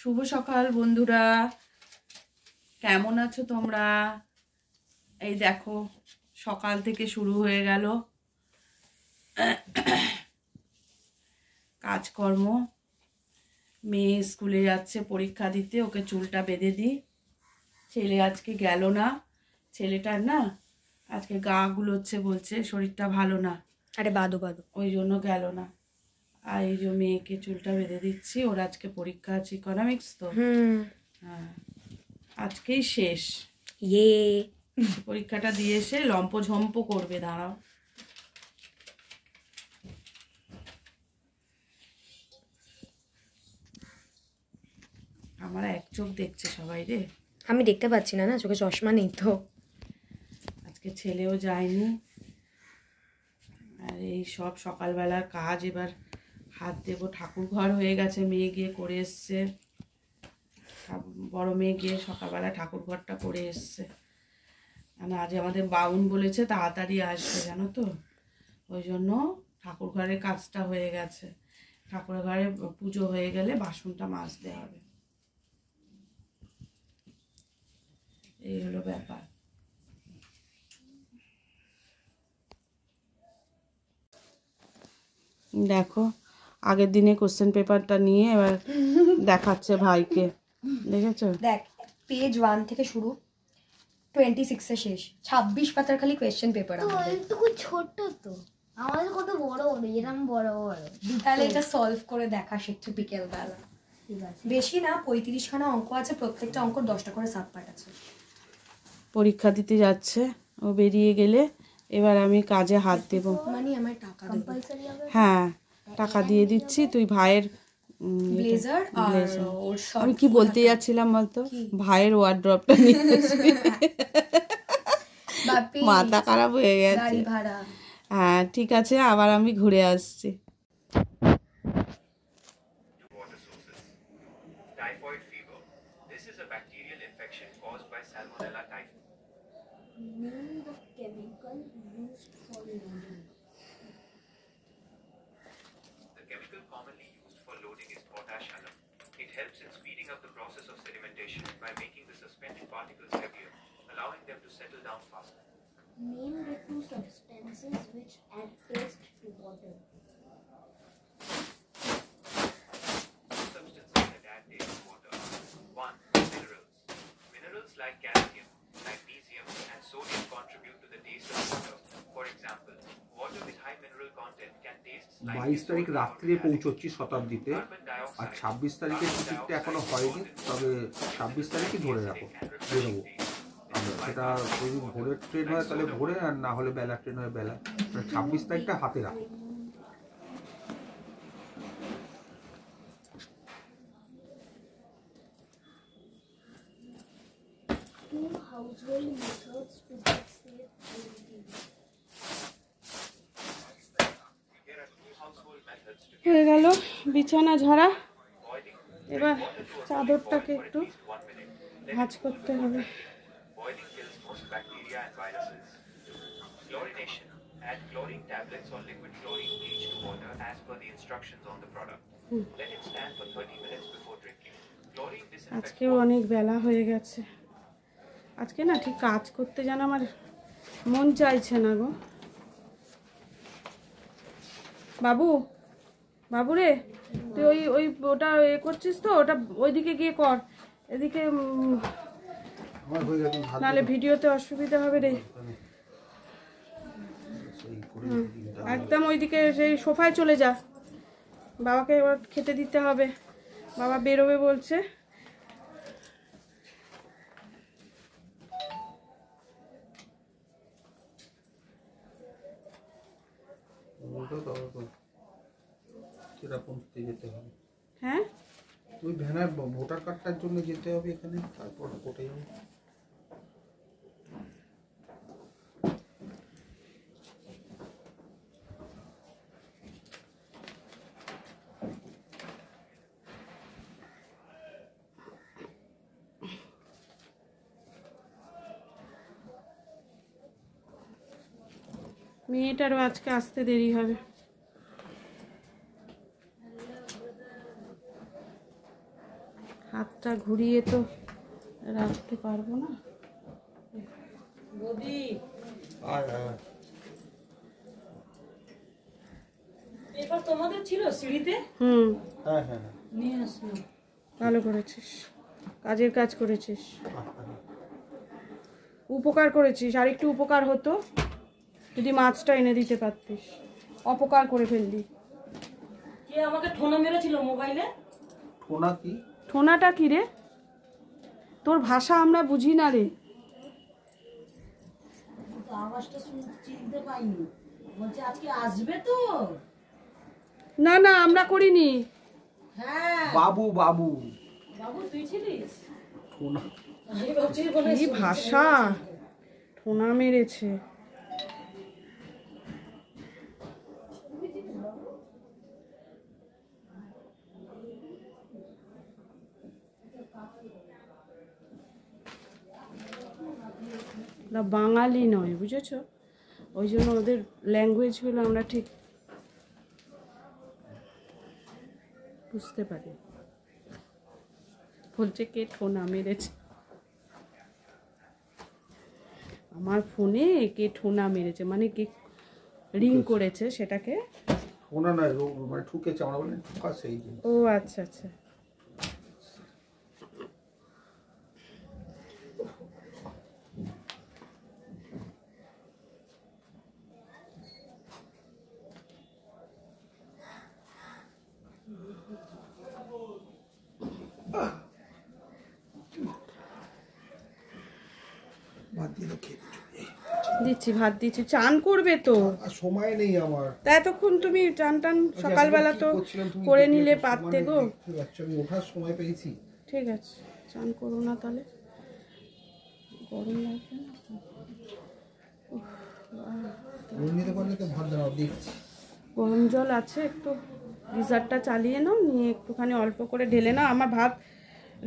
শুভ সকাল বন্ধুরা, কেমন আছো তোমরা? এই দেখো সকাল থেকে শুরু হয়ে গেল কাজকর্ম। মেয়ে স্কুলে যাচ্ছে পরীক্ষা দিতে, ওকে চুলটা বেঁধে দিই। ছেলে আজকে গেল না, ছেলেটার না আজকে গা গুলোচ্ছে, বলছে শরীরটা ভালো না। আরে বাদো বাদো, ওই জন্য গেল না। আর এই যে মেয়েকে চুলটা বেঁধে দিচ্ছি, ওর আজকে পরীক্ষা আছে ইকোনমিক্স তো। হ্যাঁ, আজকেই শেষ। পরীক্ষাটা দিয়ে এসে লম্পঝম্প করবে, দাঁড়াও। আমার এক চোখ দেখছে সবাই রে, আমি দেখতে পাচ্ছি না, না চোখে চশমা নেই তো। আজকে ছেলেও যায়নি। আর এই সব সকালবেলার কাজ, এবার হাত দেবো। ঠাকুর ঘর হয়ে গেছে, মেয়ে গিয়ে করে এসছে। বড় মেয়ে গিয়ে সকালবেলা ঠাকুর ঘরটা করে এসছে। আজ আমাদের বাউন বলেছে তাড়াতাড়ি আসবে, জানো তো, ওই জন্য ঠাকুর ঘরের কাজটা হয়ে গেছে। ঠাকুর ঘরে পুজো হয়ে গেলে বাসনটা মাজতে হবে, এই হলো ব্যাপার। দেখো আগের দিনে কোশ্চেন পেপারটা নিয়ে এবার দেখাচ্ছে ভাইকে, দেখেছো? দেখ, পেজ 1 থেকে শুরু, 26 শেষ, 26 পাতার খালি কোয়েশ্চেন পেপার। একটু ছোট তো, আমাদের কত বড় বড়, এরকম বড় বড়। তাহলে এটা সলভ করে দেখা শিখছো বিকেল বেলা। ঠিক আছে, বেশি না, 35 খানা অঙ্ক আছে, প্রত্যেকটা অঙ্ক 10টা করে সাব পার্ট আছে। পরীক্ষা দিতে যাচ্ছে, ও বেরিয়ে গেলে এবার আমি কাজে হাত দেবো। মানে আমার টাকা দেবে। কম্পালসারি হবে। হ্যাঁ, টাকা দিয়ে দিচ্ছি। তুই ভাইয়ের ব্লেজার আর ওর শর্ট, আমি কি বলতে যাচ্ছিলাম বলতো, ভাইয়ের ওয়ার্ড্রপটা নিয়ে আসবি। বাপি মাথা খারাপ হয়ে গেছে। গাড়ি ভাড়া। হ্যাঁ ঠিক আছে, আবার আমি ঘুরে আসছি। Typhoid fever. This is a bacterial infection caused by Salmonella typhi. Name the chemical used for loading. The chemical commonly used for loading is potash alum. It helps in speeding up the process of sedimentation by making the suspended particles heavier, allowing them to settle down faster. Name the two substances which add taste to water. Two substances that add taste to water are 1. Minerals. Minerals like calcium, magnesium, and sodium contribute to the taste of water. For example, water with high mineral content can taste slightly 22 তারিখ salty or রাত্রে metallic. পৌঁছচ্ছি শতাব্দীতে। Carbon dioxide. আর 26 তারিখের টিকিটটা এখনো হয়নি, তবে 26 তারিখই ধরে রাখো, বেরোবো আমরা। সেটা যদি ভোরের ট্রেন হয় তাহলে ভোরে, আর না হলে বেলা ট্রেন হয় বেলা। 26 তারিখটা হাতে রাখো। Two household methods to get safe drinking. There are two household methods to হয়ে গেল বিছানা ঝাড়া। boiling. এবার চাদরটাকে একটু 1 minute. ভাঁজ করতে হবে। Boiling kills most bacteria and viruses. Chlorination. Add chlorine tablets or liquid chlorine bleach to water as per the instructions on the product. Let it stand for 30 minutes before drinking. Chlorine disinfects আজকেও অনেক বেলা হয়ে গেছে। আজকে না ঠিক কাজ করতে যেন আমার মন চাইছে না গো। বাবু, বাবু রে, তুই ওই ওই ওটা এ করছিস তো, ওটা ওইদিকে গিয়ে কর, এদিকে আমার হয়ে গেছে, নাহলে ভিডিওতে অসুবিধা হবে রে। একদম ওইদিকে সেই সোফায় চলে যা, বাবাকে এবার খেতে দিতে হবে, বাবা বেরোবে বলছে। সেরকম যেতে হবে। হ্যাঁ, ওই ভ্যানার ভোটার কার্ডটার জন্য যেতে হবে এখানে, তারপর কোর্টে যাবো। মেয়েটারও আজকে আসতে দেরি হবে। হাতটা ঘুরিয়ে তো রাখতে পারবো না। বৌদি এবার তোমাদের ছিল সিঁড়িতে? হ্যাঁ হ্যাঁ নিয়ে আসলাম। ভালো করেছিস, কাজের কাজ করেছিস, উপকার করেছিস। আর একটু উপকার হতো যদি মাছটা এনে দিতে পারতিস, অপকার করে ফেললি। কে আমাকে ঠোনা মেরেছিল মোবাইলে? ঠোনা কি? ঠোনাটা কি রে? তোর ভাষা আমরা বুঝি না রে। আওয়াজটা শুনতে চিনতে পাইনি, বলছে আজকে আসবে তো। না না, আমরা করিনি। হ্যাঁ বাবু বাবু বাবু তুই ছিলিস? ঠোনা আমি ভাবছি কোনো কি ভাষা, ঠোনা মেরেছে। ওরা বাঙালি নয়, বুঝেছো? ওই জন্য ওদের ল্যাঙ্গুয়েজগুলো আমরা ঠিক বুঝতে পারি। বলছে কে ঠোনা মেরেছে, আমার ফোনে কে ঠোনা মেরেছে মানে কে রিং করেছে সেটাকে। ঠোনা নয়, মানে ঠুকেছে, আমরা বলি ঠুকা, সেই জিনিস। ও আচ্ছা আচ্ছা। ভাত দিয়ে তো খেয়ে দিচ্ছি, ভাত দিচ্ছি। চান করবে তো, আর সময় নেই আমার। তা এতক্ষণ তুমি চান টান সকালবেলা তো করে নিলে পারতে গো। আমি ওঠার সময় পেয়েছি। ঠিক আছে, চান করো না তাহলে, গরম লাগবে না। নিতে পারলে তো ভাত দাও, দেখছি। গরম জল আছে, একটু গিজারটা চালিয়ে নাও, নিয়ে একটুখানি অল্প করে ঢেলে নাও। আমার ভাত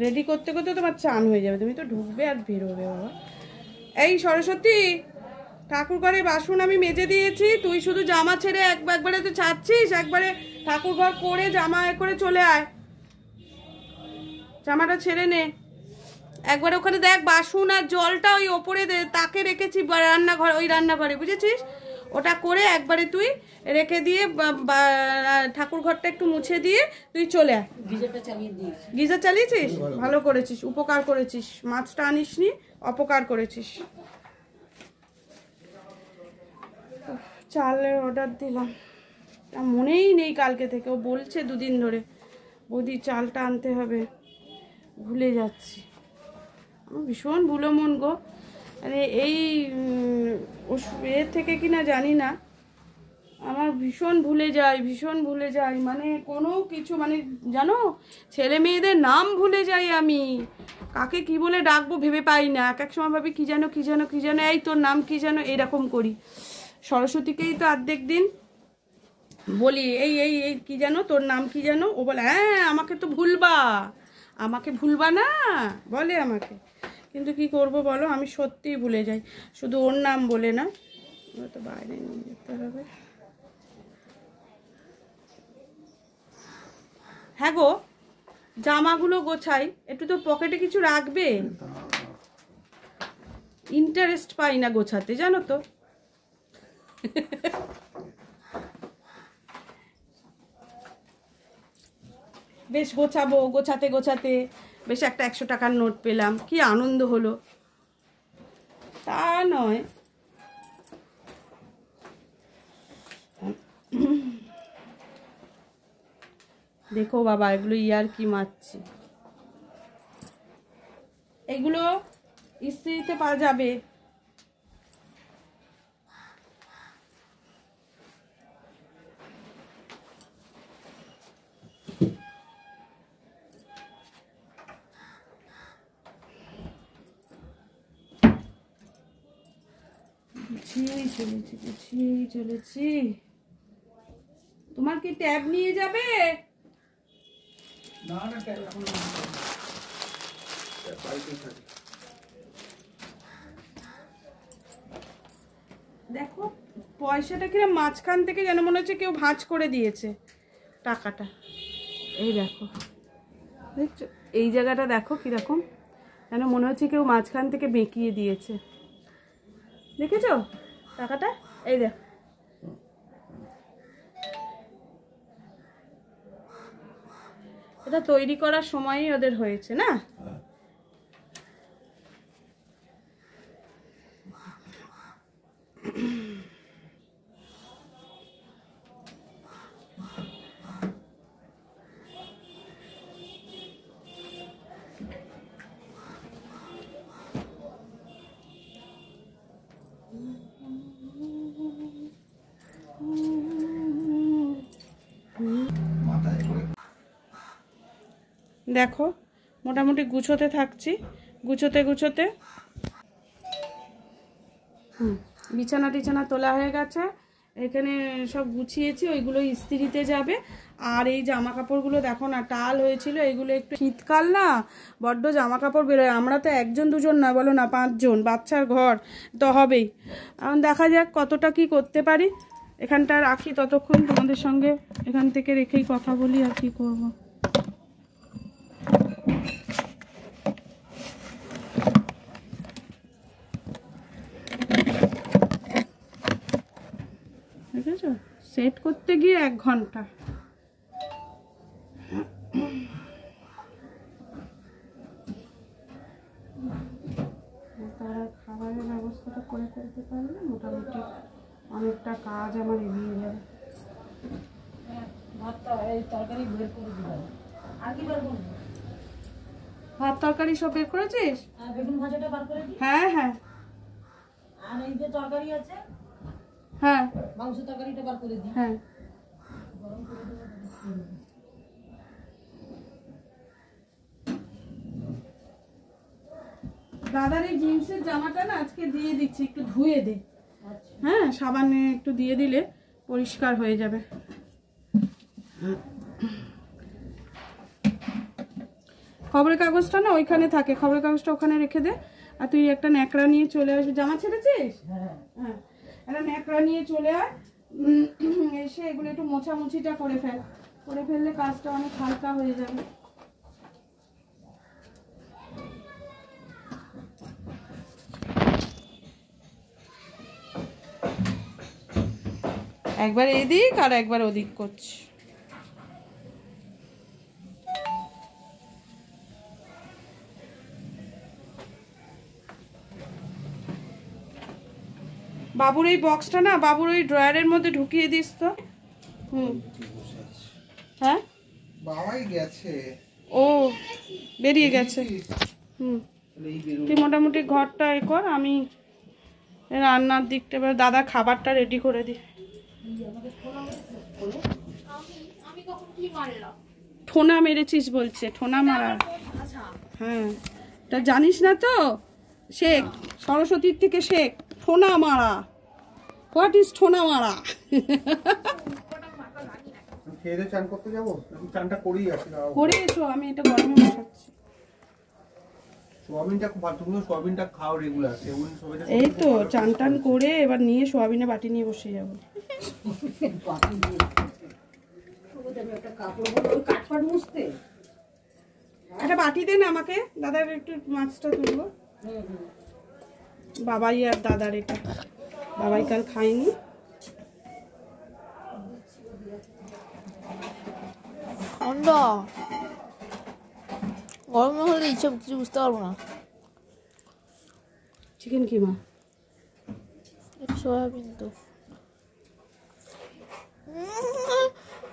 রেডি করতে করতে তোমার চান হয়ে যাবে, তুমি তো ঢুকবে আর বেরোবে বাবা। এই সরস্বতী, ঠাকুর ঘরে বাসন আমি মেজে দিয়েছি, তুই শুধু জামা ছেড়ে একবারে তো ছাড়ছিস, একবারে ঠাকুর ঘর করে জামা করে চলে আয়, জামাটা ছেড়ে নে। একবারে ওখানে দেখ বাসন আর জলটা ওই ওপরে তাকে রেখেছি রান্নাঘর, ওই রান্নাঘরে, বুঝেছিস? ওটা করে একবারে তুই রেখে দিয়ে ঠাকুর ঘরটা একটু মুছে দিয়ে তুই চলে আয়। গিজারটা চালিয়ে দিস। গিজার চালিয়েছিস, ভালো করেছিস, উপকার করেছিস। মাছটা আনিসনি, অপকার করেছিস। চালের অর্ডার দিলাম, মনেই নেই কালকে থেকে। ও বলছে দুদিন ধরে বৌদি চালটা আনতে হবে, ভুলে যাচ্ছি। আমার ভীষণ ভুলো মন গো। মানে এই এ থেকে কিনা জানি না, আমার ভীষণ ভুলে যাই, মানে কোনো কিছু, মানে জানো, ছেলে মেয়েদের নাম ভুলে যাই আমি, কাকে কি বলে ডাকবো ভেবে পাই না। এক সময় ভাবি কি যেন, এই তোর নাম কি যেন, এরকম করি। সরস্বতীকেই তো অর্ধেক দিন বলি এই এই এই কি যেন, তোর নাম কি যেন, ও বলে হ্যাঁ আমাকে তো ভুলবা না বলে আমাকে। কিন্তু কি করব বলো, আমি সত্যিই ভুলে যাই, শুধু ওর নাম বলে না। ওরা তো বাইরে নিয়ে যেতে হবে। হ্যাঁ গো, জামাগুলো গোছাই, একটু তো পকেটে কিছু রাখবে। ইন্টারেস্ট পাই না গোছাতে, জানো তো। বেশ গোছাবো, গোছাতে বেশ একটা 100 টাকার নোট পেলাম, কি আনন্দ হলো। তা নয়, দেখো বাবা, এগুলো ইয়ার কি মারছি, এগুলো ইস্ত্রিতে পাওয়া যাবে। গুছিয়েই চলেছি। তোমার কি ট্যাব নিয়ে যাবে? না না, ট্যাব এখন বাড়িতেই থাকে। দেখো পয়সাটা কিরম মাঝখান থেকে যেন মনে হচ্ছে কেউ ভাঁজ করে দিয়েছে টাকাটা। এই দেখো দেখছো এই জায়গাটা দেখো কিরকম, যেন মনে হচ্ছে কেউ মাঝখান থেকে বেঁকিয়ে দিয়েছে। দেখেছো টাকাটা? এই দেখ, এটা তৈরি করার সময়ই ওদের হয়েছে না? দেখো মোটামুটি গুছোতে থাকছি, গুছোতে গুছোতে বিছানা টিছানা তোলা হয়ে গেছে, এখানে সব গুছিয়েছি, ওইগুলো ইস্ত্রিতে যাবে। আর এই জামা কাপড়গুলো দেখো না টাল হয়েছিল, এগুলো একটু শীতকাল না, বড্ড জামা কাপড় বেরোয়। আমরা তো একজন দুজন না, বলো না 5 জন, বাচ্চার ঘর তো হবেই। এখন দেখা যাক কতটা কি করতে পারি। এখানটা রাখি ততক্ষণ, তোমাদের সঙ্গে এখান থেকে রেখেই কথা বলি আর কি করব। দেখেছো সেট করতে গিয়ে 1 ঘন্টা। তারা খাবারের ব্যবস্থাটা করে ফেলতে পারলে মোটামুটি অনেকটা কাজ আমার এগিয়ে যাবে। ভাত তরকারি সব বের করেছিস? বেগুন ভাজাটা বার করে দিই। হ্যাঁ হ্যাঁ। আর এই যে তরকারি আছে, হ্যাঁ মাংস তরকারিটা বার করে দিই। হ্যাঁ দাদার এই জিন্সের জামাটা না আজকে দিয়ে দিচ্ছি, একটু ধুয়ে দে। হ্যাঁ সাবানে একটু দিয়ে দিলে পরিষ্কার হয়ে যাবে। খবরের কাগজটা না ওইখানে থাকে, খবরের কাগজটা ওখানে রেখে দে। আর তুই একটা ন্যাকড়া নিয়ে চলে আসবি। জামা ছেড়েছিস? হ্যাঁ একটা ন্যাকড়া নিয়ে চলে আয়, এসে এগুলো একটু মোছামুছিটা করে ফেল, করে ফেললে কাজটা অনেক হালকা হয়ে যাবে। একবার এদিক আর একবার ওদিক করছি। বাবুর এই বক্সটা না বাবুর ওই ড্রয়ারের মধ্যে ঢুকিয়ে দিস তো। হ্যাঁ বাবাই গেছে, ও বেরিয়ে গেছে। তুই মোটামুটি ঘরটা এ কর, আমি রান্নার দিকটা এবার দাদা খাবারটা রেডি করে দিই। ঠোনা মেরেছিস বলছে, ঠোনা মারা। হ্যাঁ তা জানিস না তো, শেখ সরস্বতীর থেকে শেখ ঠোনা মারা। হোয়াট ইজ ঠোনা মারা? খেয়ে চান করতে যাবো, চানটা করেই আসি। করে এসো, আমি এটা গরমে বসাচ্ছি। সোয়াবিনটা খুব ভালো, তুমি সোয়াবিনটা খাও রেগুলার। এই তো চান টান করে এবার নিয়ে সোয়াবিনে বাটি নিয়ে বসে যাবো। একটা বাটি দেন আমাকে, দাদার একটু মাছটা তুলবো। বাবাই আর দাদার এটা, বাবাই কাল খায়নি। গরমে হলে এইসব কিছু বুঝতে পারবো না। চিকেন কিমা, এটা সয়াবিন তো।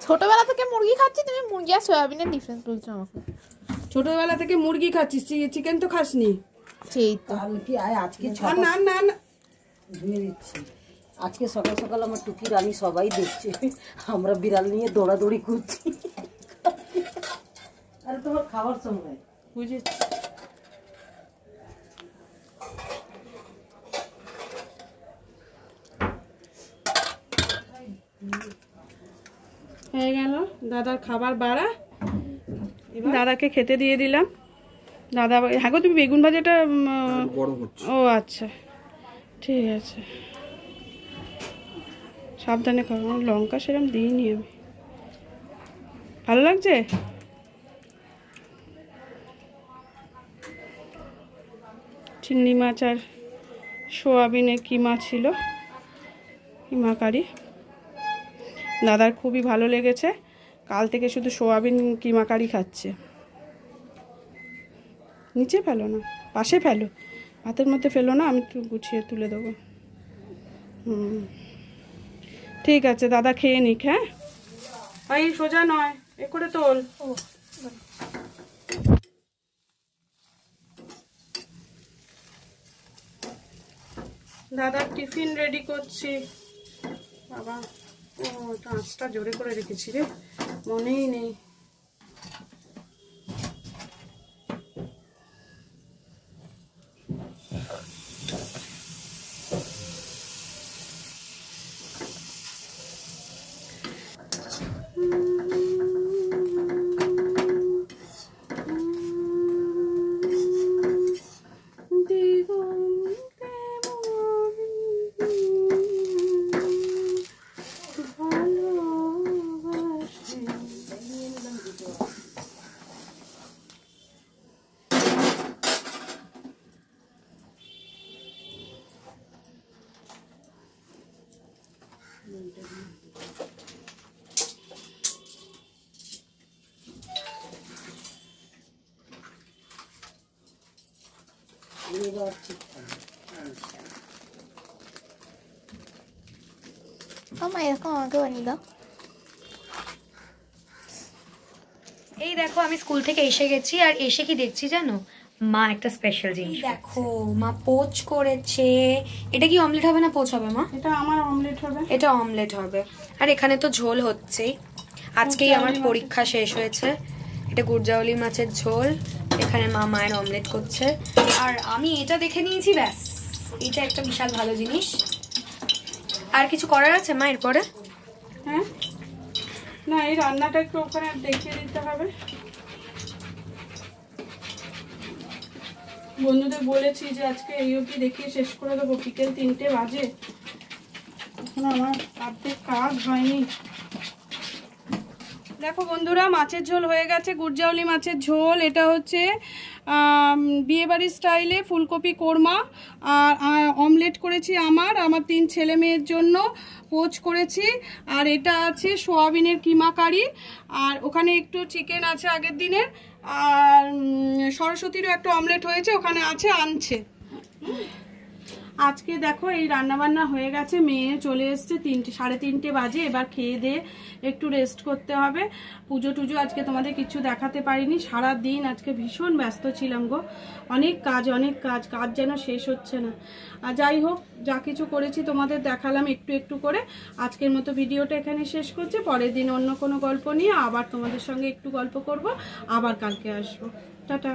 ছোটবেলা থেকে মুরগি খাচ্ছি, তুমি মুরগি আর সয়াবিনের ডিফারেন্স বলছো আমাকে। ছোটবেলা থেকে মুরগি খাচ্ছিস, চিকেন তো খাসনি। সেই তো কি আজকে না না না ধুয়ে দিচ্ছি। আজকে সকাল সকাল আমার টুকি রানী সবাই দেখছে, আমরা বিড়াল নিয়ে দৌড়াদৌড়ি করছি। আরে তোমার খাবার সময় বুঝেছি। হয়ে গেল দাদার খাবার বাড়া, দাদাকে খেতে দিয়ে দিলাম। দাদা হ্যাঁ গো তুমি বেগুন ভাজাটা গরম হচ্ছে। ও আচ্ছা ঠিক আছে, সাবধানে খাবো। লঙ্কা সেরকম দিইনি আমি। ভালো লাগছে? চিংড়ি মাছ আর সোয়াবিনের কিমা ছিল, কিমা কারি। দাদার খুবই ভালো লেগেছে, কাল থেকে শুধু সোয়াবিন কিমা কারি খাচ্ছে। নিচে ফেলো না, পাশে ফেলো, হাতের মধ্যে ফেলো না, আমি একটু গুছিয়ে তুলে দেবো। ঠিক আছে, দাদা খেয়ে নিক। হ্যাঁ ভাই, সোজা নয়, এ করে তোল। দাদার টিফিন রেডি করছি। বাবা, ও আঁচটা জোরে করে রেখেছি রে, মনেই নেই। মা এরকম আমাকে বানিয়ে দাও। এই দেখো, আমি স্কুল থেকে এসে গেছি, আর এসে কি দেখছি জানো, মা একটা স্পেশাল জিনিস দেখো, মা পোচ করেছে। এটা কি অমলেট হবে না পোচ হবে মা? এটা আমার অমলেট হবে। এটা অমলেট হবে। আর এখানে তো ঝোল হচ্ছেই, আজকেই আমার পরীক্ষা শেষ হয়েছে। এটা গুড়জাউলি মাছের ঝোল, এখানে মা মায়ের অমলেট করছে, আর আমি এটা দেখে নিয়েছি, ব্যাস এটা একটা বিশাল ভালো জিনিস। আর কিছু করার আছে মা এরপরে? হ্যাঁ, না এই রান্নাটা একটু ওখানে দেখিয়ে দিতে হবে। বন্ধুদের বলেছি যে আজকে এই অবধি দেখিয়ে শেষ করে দেবো, বিকেল 3টে বাজে, এখন আমার অর্ধেক কাজ হয়নি। দেখো বন্ধুরা, মাছের ঝোল হয়ে গেছে, গুড়জাউলি মাছের ঝোল। এটা হচ্ছে বিয়েবাড়ির স্টাইলে ফুলকপি কোরমা, আর অমলেট করেছি আমার 3 ছেলে মেয়ের জন্য, পোচ করেছি। আর এটা আছে সোয়াবিনের কিমা কারি, আর ওখানে একটু চিকেন আছে আগের দিনের, আর সরস্বতীরও একটা অমলেট হয়েছে, ওখানে আছে আনছে। আজকে দেখো এই রান্নাবান্না হয়ে গেছে, মেয়ে চলে এসছে, 3:30 বাজে। এবার খেয়ে দিয়ে একটু রেস্ট করতে হবে। পুজো টুজো আজকে তোমাদের কিছু দেখাতে পারিনি, সারা দিন আজকে ভীষণ ব্যস্ত ছিলাম গো, অনেক কাজ কাজ যেন শেষ হচ্ছে না। আর যাই হোক, যা কিছু করেছি তোমাদের দেখালাম একটু একটু করে। আজকের মতো ভিডিওটা এখানে শেষ করছি, পরের দিন অন্য কোনো গল্প নিয়ে আবার তোমাদের সঙ্গে একটু গল্প করব, আবার কালকে আসবো। টাটা।